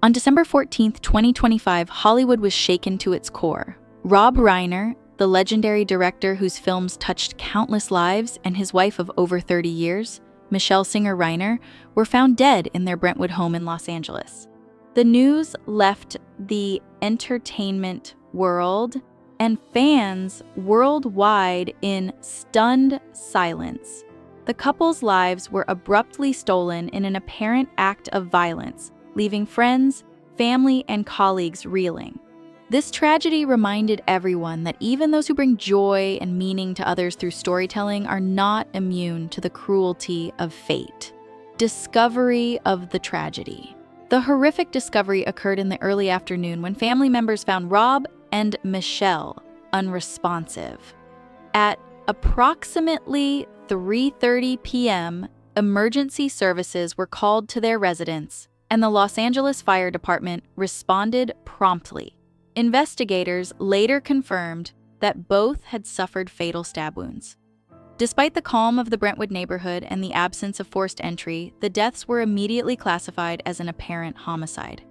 On December 14th, 2025, Hollywood was shaken to its core. Rob Reiner, the legendary director whose films touched countless lives, and his wife of over 30 years, Michelle Singer Reiner, were found dead in their Brentwood home in Los Angeles. The news left the entertainment world and fans worldwide in stunned silence. The couple's lives were abruptly stolen in an apparent act of violence, leaving friends, family, and colleagues reeling. This tragedy reminded everyone that even those who bring joy and meaning to others through storytelling are not immune to the cruelty of fate. Discovery of the tragedy. The horrific discovery occurred in the early afternoon when family members found Rob and Michelle unresponsive. At approximately 3:30 p.m., emergency services were called to their residence, and the Los Angeles Fire Department responded promptly. Investigators later confirmed that both had suffered fatal stab wounds. Despite the calm of the Brentwood neighborhood and the absence of forced entry, the deaths were immediately classified as an apparent homicide.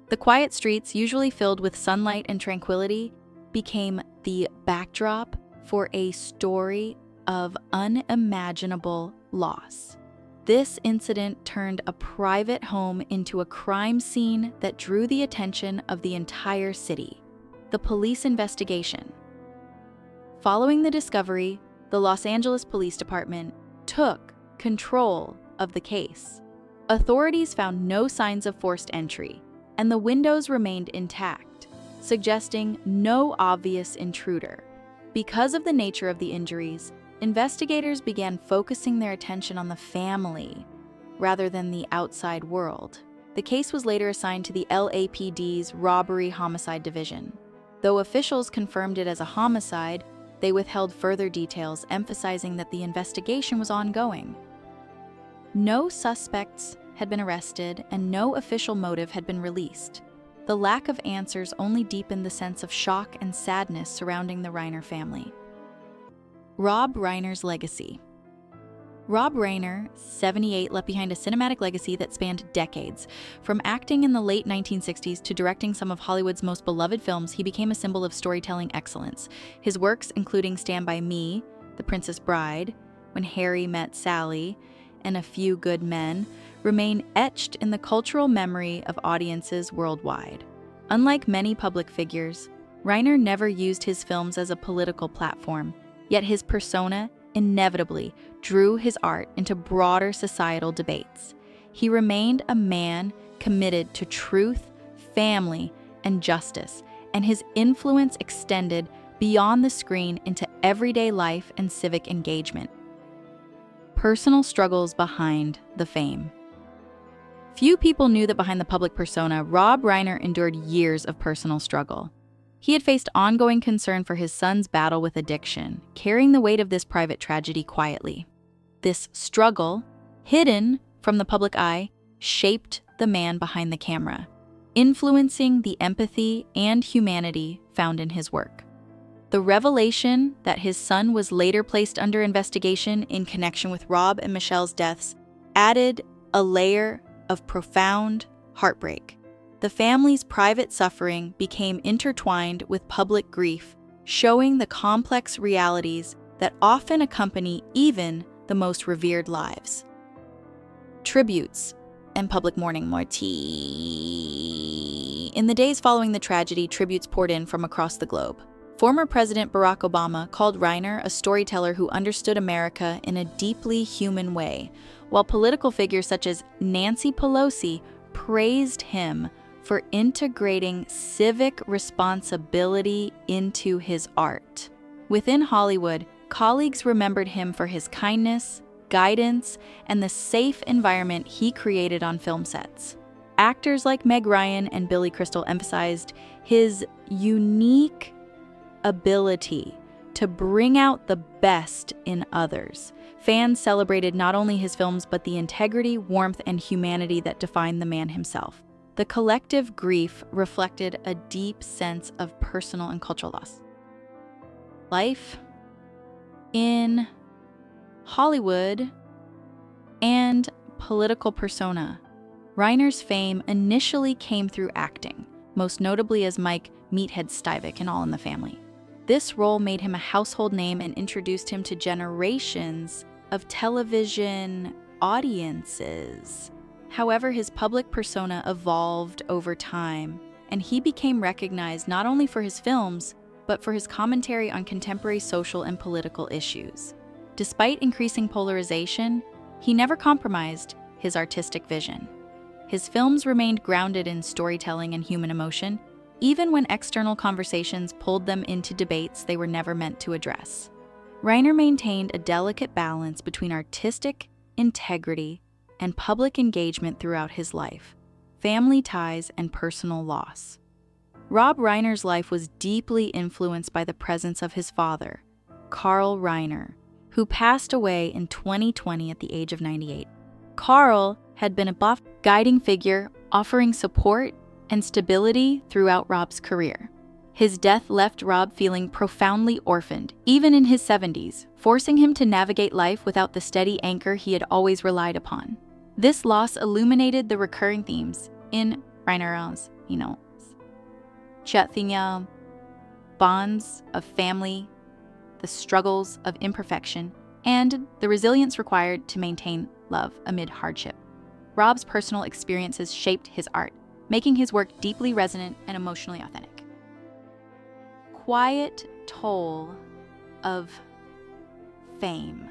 The quiet streets, usually filled with sunlight and tranquility, became the backdrop for a story of unimaginable loss. This incident turned a private home into a crime scene that drew the attention of the entire city. The police investigation. Following the discovery, the Los Angeles Police Department took control of the case. Authorities found no signs of forced entry, and the windows remained intact, suggesting no obvious intruder. Because of the nature of the injuries, investigators began focusing their attention on the family rather than the outside world. The case was later assigned to the LAPD's Robbery Homicide Division. Though officials confirmed it as a homicide, they withheld further details, emphasizing that the investigation was ongoing. No suspects had been arrested, and no official motive had been released. The lack of answers only deepened the sense of shock and sadness surrounding the Reiner family. Rob Reiner's legacy. Rob Reiner, 78, left behind a cinematic legacy that spanned decades. From acting in the late 1960s to directing some of Hollywood's most beloved films, he became a symbol of storytelling excellence. His works, including Stand By Me, The Princess Bride, When Harry Met Sally, and A Few Good Men, remain etched in the cultural memory of audiences worldwide. Unlike many public figures, Reiner never used his films as a political platform, yet his persona inevitably drew his art into broader societal debates. He remained a man committed to truth, family, and justice, and his influence extended beyond the screen into everyday life and civic engagement. Personal struggles behind the fame. Few people knew that behind the public persona, Rob Reiner endured years of personal struggle. He had faced ongoing concern for his son's battle with addiction, carrying the weight of this private tragedy quietly. This struggle, hidden from the public eye, shaped the man behind the camera, influencing the empathy and humanity found in his work. The revelation that his son was later placed under investigation in connection with Rob and Michelle's deaths added a layer of profound heartbreak. The family's private suffering became intertwined with public grief, showing the complex realities that often accompany even the most revered lives. Tributes and public mourning. In the days following the tragedy, tributes poured in from across the globe. Former President Barack Obama called Reiner a storyteller who understood America in a deeply human way, while political figures such as Nancy Pelosi praised him for integrating civic responsibility into his art. Within Hollywood, colleagues remembered him for his kindness, guidance, and the safe environment he created on film sets. Actors like Meg Ryan and Billy Crystal emphasized his unique ability to bring out the best in others. Fans celebrated not only his films, but the integrity, warmth, and humanity that defined the man himself. The collective grief reflected a deep sense of personal and cultural loss. Life in Hollywood and political persona. Reiner's fame initially came through acting, most notably as Mike "Meathead" Stivic in All in the Family. This role made him a household name and introduced him to generations of television audiences. However, his public persona evolved over time, and he became recognized not only for his films, but for his commentary on contemporary social and political issues. Despite increasing polarization, he never compromised his artistic vision. His films remained grounded in storytelling and human emotion, even when external conversations pulled them into debates they were never meant to address. Reiner maintained a delicate balance between artistic integrity and public engagement throughout his life, family ties, and personal loss. Rob Reiner's life was deeply influenced by the presence of his father, Carl Reiner, who passed away in 2020 at the age of 98. Carl had been a buff, guiding figure, offering support and stability throughout Rob's career. His death left Rob feeling profoundly orphaned, even in his 70s, forcing him to navigate life without the steady anchor he had always relied upon. This loss illuminated the recurring themes in Reiner's, Chathinya, bonds of family, the struggles of imperfection, and the resilience required to maintain love amid hardship. Rob's personal experiences shaped his art, making his work deeply resonant and emotionally authentic. Quiet toll of fame.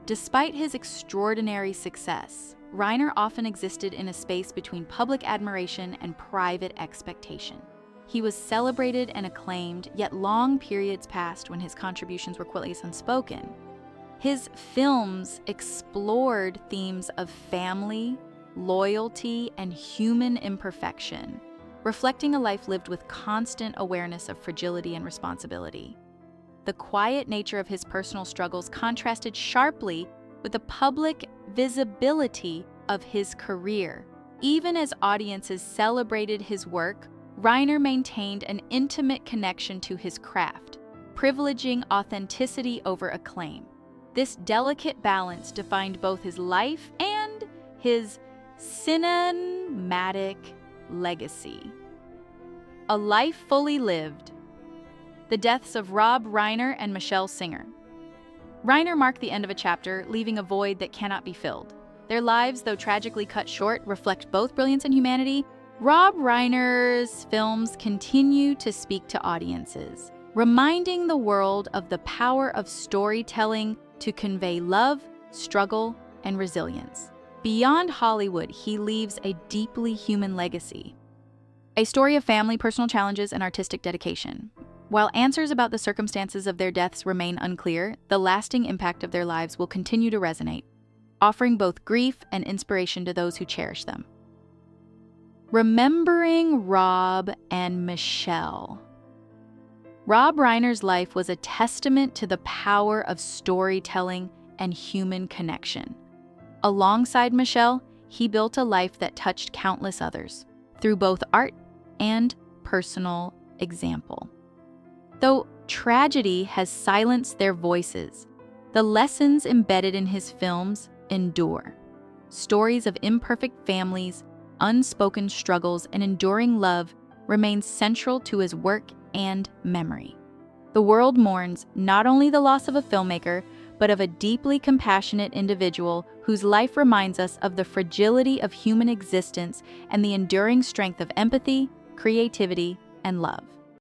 Despite his extraordinary success, Reiner often existed in a space between public admiration and private expectation. He was celebrated and acclaimed, yet long periods passed when his contributions were quietly unspoken. His films explored themes of family, loyalty, and human imperfection, reflecting a life lived with constant awareness of fragility and responsibility. The quiet nature of his personal struggles contrasted sharply with the public visibility of his career. Even as audiences celebrated his work, Reiner maintained an intimate connection to his craft, privileging authenticity over acclaim. This delicate balance defined both his life and his cinematic legacy. A life fully lived. The deaths of Rob Reiner and Michelle Singer. Reiner marked the end of a chapter, leaving a void that cannot be filled. Their lives, though tragically cut short, reflect both brilliance and humanity. Rob Reiner's films continue to speak to audiences, reminding the world of the power of storytelling to convey love, struggle, and resilience. Beyond Hollywood, he leaves a deeply human legacy. A story of family, personal challenges, and artistic dedication. While answers about the circumstances of their deaths remain unclear, the lasting impact of their lives will continue to resonate, offering both grief and inspiration to those who cherish them. Remembering Rob and Michelle. Rob Reiner's life was a testament to the power of storytelling and human connection. Alongside Michelle, he built a life that touched countless others through both art and personal example. Though tragedy has silenced their voices, the lessons embedded in his films endure. Stories of imperfect families, unspoken struggles, and enduring love remain central to his work and memory. The world mourns not only the loss of a filmmaker, but of a deeply compassionate individual whose life reminds us of the fragility of human existence and the enduring strength of empathy, creativity, and love.